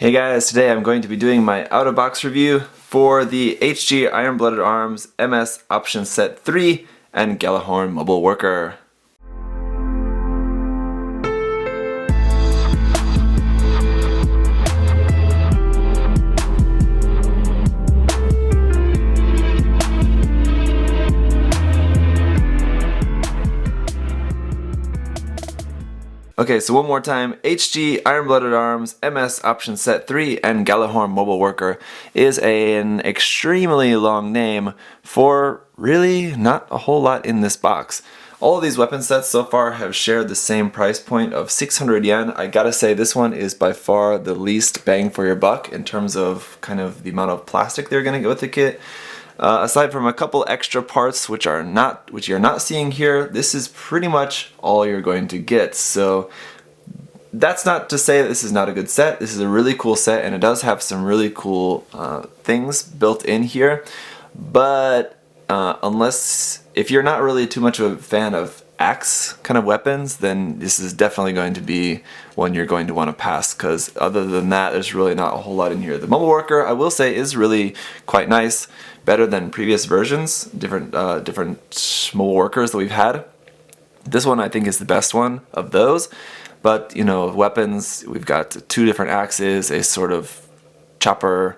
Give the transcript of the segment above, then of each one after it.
Hey guys, today I'm going to be doing my out-of-box review for the HG Iron-Blooded Arms MS Option Set 3 and Gjallarhorn Mobile Worker. Okay, so one more time, HG Iron-Blooded Arms MS Option Set 3 and Gjallarhorn Mobile Worker is an extremely long name for really not a whole lot in this box. All of these weapon sets so far have shared the same price point of 600 yen. I gotta say this one is by far the least bang for your buck in terms of kind of the amount of plastic they're gonna get with the kit. Aside from a couple extra parts which you're not seeing here, this is pretty much all you're going to get. So that's not to say that this is not a good set. This is a really cool set and it does have some really cool things built in here. But if you're not really too much of a fan of axe kind of weapons, then this is definitely going to be one you're going to want to pass, because other than that there's really not a whole lot in here. The Mobile Worker, I will say, is really quite nice, better than previous versions, different Mobile Workers that we've had. This one I think is the best one of those, but you know, weapons, we've got two different axes, a sort of chopper,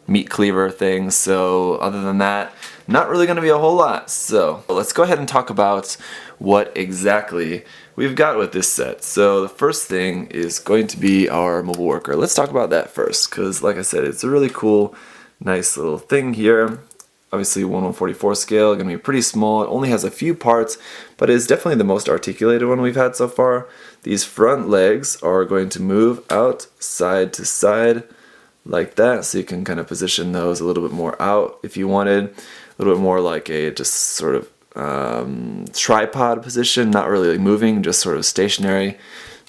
meat cleaver thing, so other than that, not really going to be a whole lot. So let's go ahead and talk about what exactly we've got with this set. So the first thing is going to be our Mobile Worker. Let's talk about that first, because like I said, it's a really cool, nice little thing here. Obviously 1/144 scale, going to be pretty small. It only has a few parts, but it is definitely the most articulated one we've had so far. These front legs are going to move out side to side like that, so you can kind of position those a little bit more out if you wanted. A little bit more like a just sort of tripod position, not really moving, just sort of stationary.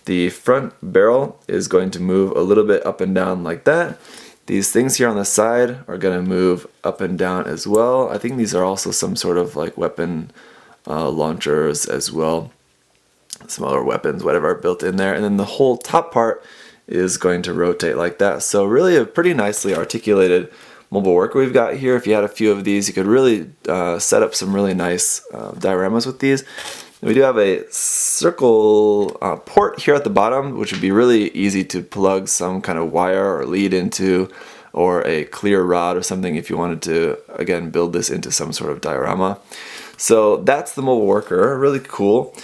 The front barrel is going to move a little bit up and down like that. These things here on the side are going to move up and down as well. I think these are also some sort of like weapon launchers as well. Some other weapons, whatever, are built in there. And then the whole top part is going to rotate like that. So really a pretty nicely articulated Mobile Worker we've got here. If you had a few of these, you could really set up some really nice dioramas with these. We do have a circle port here at the bottom, which would be really easy to plug some kind of wire or lead into, or a clear rod or something if you wanted to, again, build this into some sort of diorama. So that's the Mobile Worker, really cool.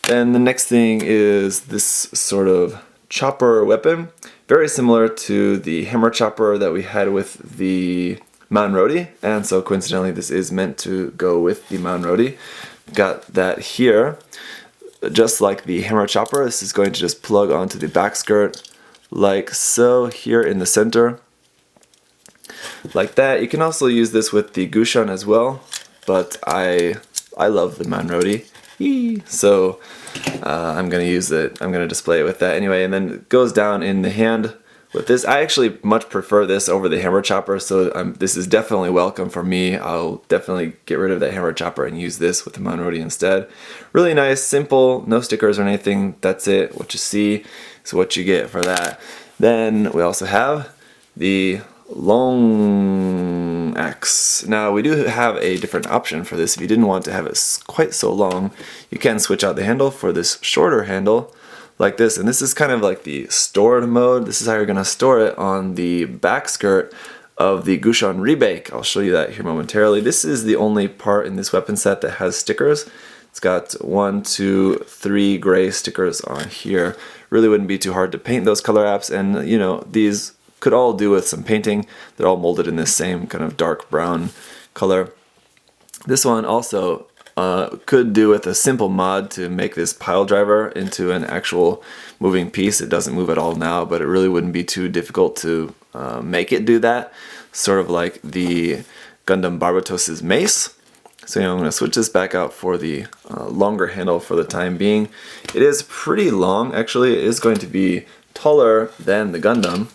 Then the next thing is this sort of chopper weapon, very similar to the hammer chopper that we had with the Manrodi, and so coincidentally this is meant to go with the Manrodi. Got that here. Just like the hammer chopper, this is going to just plug onto the back skirt like so, here in the center like that. You can also use this with the Gushan as well, but I love the Manrodi, so I'm going to use it. I'm going to display it with that anyway, and then it goes down in the hand with this. I actually much prefer this over the hammer chopper, so this is definitely welcome for me. I'll definitely get rid of that hammer chopper and use this with the Manrodi instead. Really nice, simple, no stickers or anything. That's it. What you see is what you get for that. Then we also have the long axe. Now we do have a different option for this. If you didn't want to have it quite so long, you can switch out the handle for this shorter handle like this, and this is kind of like the stored mode. This is how you're going to store it on the back skirt of the Gushan Rebake. I'll show you that here momentarily. This is the only part in this weapon set that has stickers. It's got 1, 2, 3 gray stickers on here. Really wouldn't be too hard to paint those color apps, and you know, these could all do with some painting. They're all molded in this same kind of dark brown color. This one also could do with a simple mod to make this pile driver into an actual moving piece. It doesn't move at all now, but it really wouldn't be too difficult to make it do that. Sort of like the Gundam Barbatos's mace. So I'm going to switch this back out for the longer handle for the time being. It is pretty long, actually. It is going to be taller than the Gundam.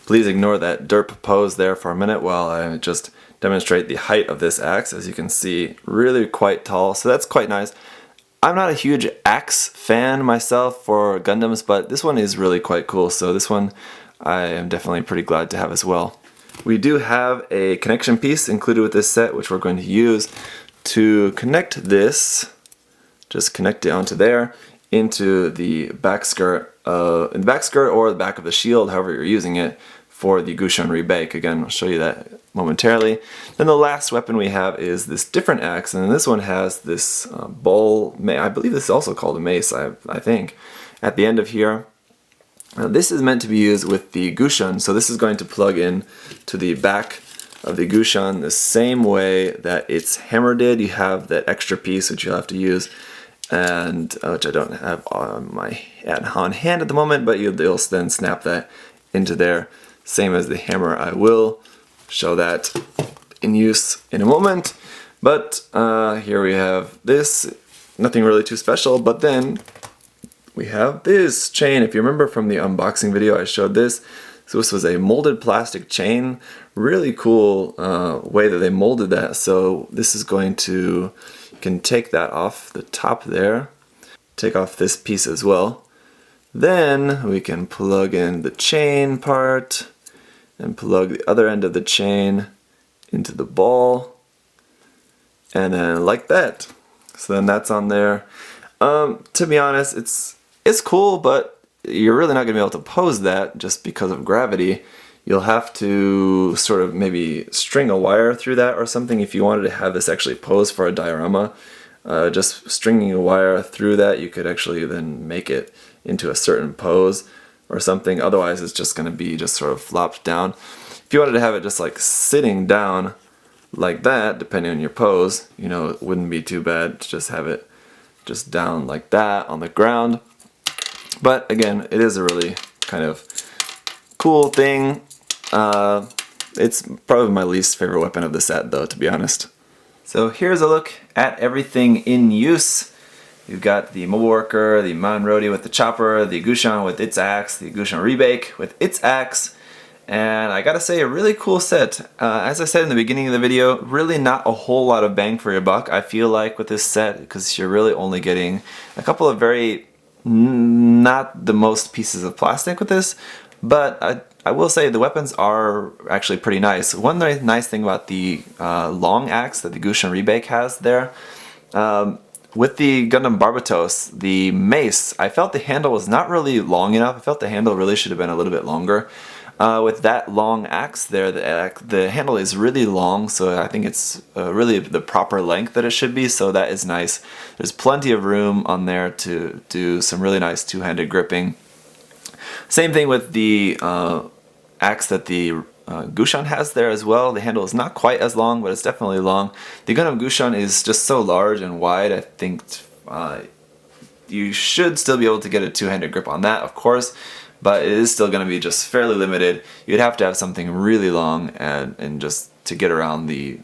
Please ignore that derp pose there for a minute while I just demonstrate the height of this axe. As you can see, really quite tall, so that's quite nice. I'm not a huge axe fan myself for Gundams, but this one is really quite cool. So this one I am definitely pretty glad to have as well. We do have a connection piece included with this set, which we're going to use to connect this, just connect it onto there, into the back skirt, or the back of the shield, however you're using it, for the Gushan Rebake. Again, I'll show you that momentarily. Then the last weapon we have is this different axe, and this one has this bowl, I believe this is also called a mace, I think, at the end of here. Now, this is meant to be used with the Gushan, so this is going to plug in to the back of the Gushan the same way that its hammer did. You have that extra piece which you'll have to use, and which I don't have on hand at the moment, but you'll then snap that into there, same as the hammer. I will show that in use in a moment, but here we have this, nothing really too special, but then we have this chain. If you remember from the unboxing video, I showed this. So this was a molded plastic chain. Really cool way that they molded that. So this is going to, you can take that off the top there. Take off this piece as well. Then we can plug in the chain part and plug the other end of the chain into the ball. And then like that. So then that's on there. To be honest, it's cool, but you're really not going to be able to pose that just because of gravity. You'll have to sort of maybe string a wire through that or something if you wanted to have this actually pose for a diorama. Just stringing a wire through that, you could actually then make it into a certain pose or something. Otherwise, it's just going to be just sort of flopped down. If you wanted to have it just like sitting down like that, depending on your pose, you know, it wouldn't be too bad to just have it just down like that on the ground. But again, it is a really kind of cool thing. It's probably my least favorite weapon of the set, though, to be honest. So here's a look at everything in use. You've got the Mobile Worker, the Manrodi with the chopper, the Gushan with its axe, the Gushan Rebake with its axe, and I gotta say, a really cool set. As I said in the beginning of the video, really not a whole lot of bang for your buck, I feel like, with this set, because you're really only getting a couple of very not the most pieces of plastic with this, but I will say the weapons are actually pretty nice. One nice thing about the long axe that the Gushan Rebake has there, with the Gundam Barbatos, the mace, I felt the handle was not really long enough. I felt the handle really should have been a little bit longer. With that long axe there, the handle is really long, so I think it's really the proper length that it should be, so that is nice. There's plenty of room on there to do some really nice two-handed gripping. Same thing with the axe that the Gushan has there as well. The handle is not quite as long, but it's definitely long. The Gundam Gushan is just so large and wide, I think you should still be able to get a two-handed grip on that, of course, but it is still going to be just fairly limited. You'd have to have something really long and just to get around the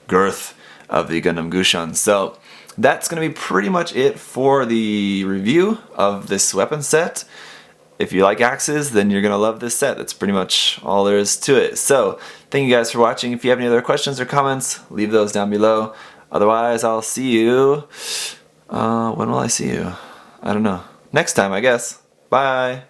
girth of the Gundam Gushan. So that's going to be pretty much it for the review of this weapon set. If you like axes, then you're going to love this set. That's pretty much all there is to it. So thank you guys for watching. If you have any other questions or comments, leave those down below. Otherwise, I'll see you. When will I see you? I don't know. Next time, I guess. Bye.